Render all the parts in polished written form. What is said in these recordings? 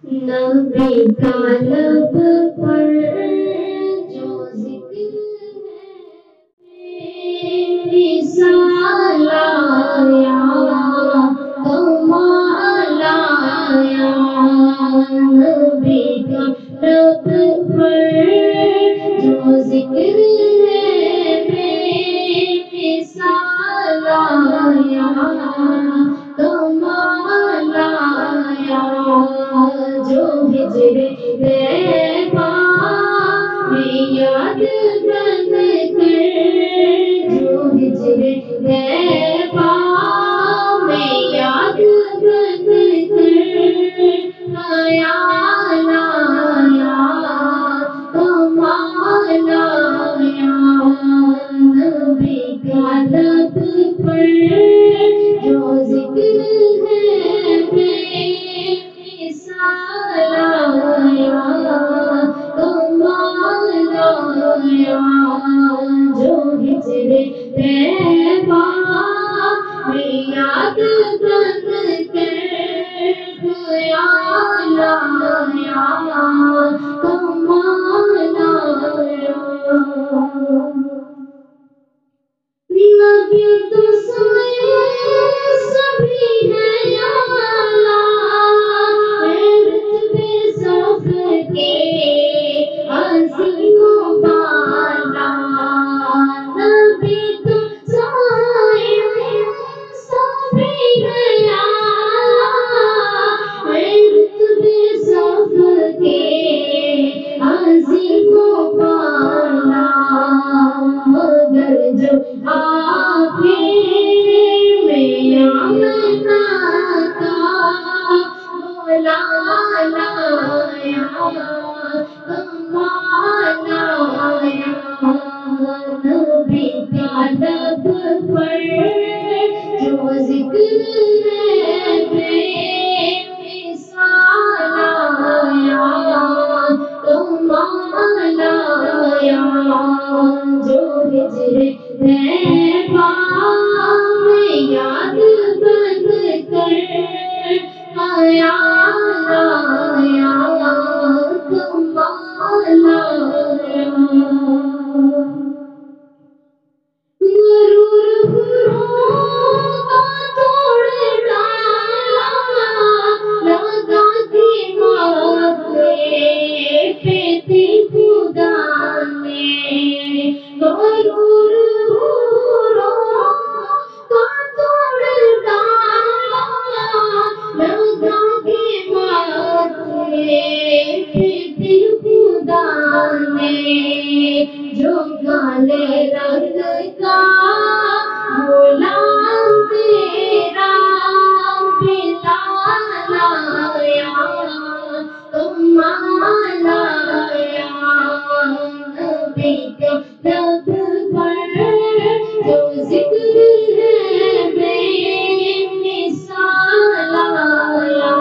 نبی کا لب پر جو ذکر ہے وصال آیا کمال آیا نبی کا لب پر جو ذکر ہے وصال آیا کمال آیا جو ہجر طیبہ میں یاد بن کر جو ہجر طیبہ میں یاد بن کر خیال آیا کمال آیا نبی کا لب پر جو ذکر ہے وصال آیا کمال آیا جو ہجر طیبہ میں یاد بن کر خیال آیا کمال آیا نبی تو سبھی ہے یا اللہ رتبے سب کے عظیم و بالا نبی تو سبھی ہے یا اللہ رتبے سب کے عظیم و بالا مگر جو آپ میں آمنہ کا مولا لایا کمال آیا نبی کا لب پر جو ذکر ہے وصال آیا کمال آیا جو ہجر طیبہ میں یاد بن کر خیال آیا کمال آیا غرور غرور کا توڑ ڈالا لگا دی موت پہ تھی خدا نے غرور غرور کا توڑ ڈالا لگا دی موت پہ تھی خدا نے جو کالے رنگ کا غلام تیرا بلال آیا کمال آیا نبی کے لب پر جو ذکر ہے بے مثال آیا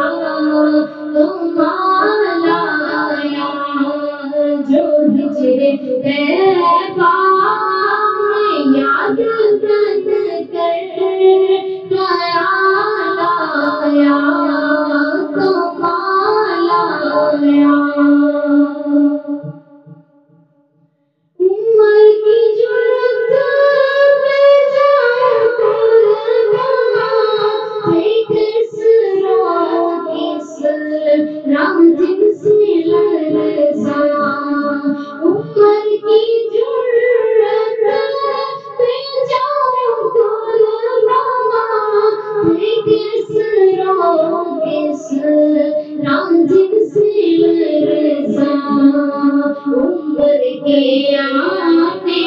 کمال آیا جو ہجر طیبہ میں یاد بن کر خیال آیا کمال آیا عمر کی جرت میں جاؤں قرباں کس رنگ سے لرزاں عمر کی جرت میں جاؤں قرباں کس رنگ سے لرزاں عمر کے آنے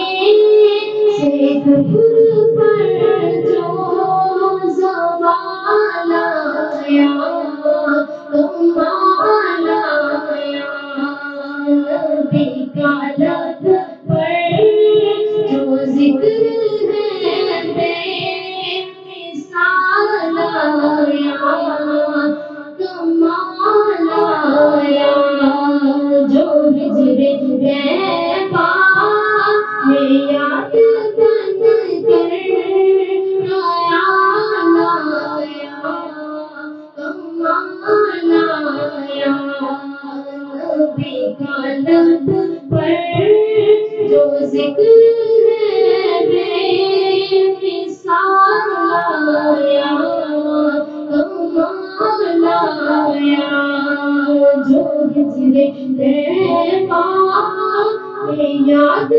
سے کفر پر جو زوال آیا کمال آیا نبی کا لب پر جو ذکر ہے بے مثال آیا کمال آیا جو ہجر طیبہ میں یاد بن کر خیال آیا کمال آیا نبی کا لب پر جو ذکر ہے بے مثال آیا، کمال آیا، جو ہجر طیبہ میں یاد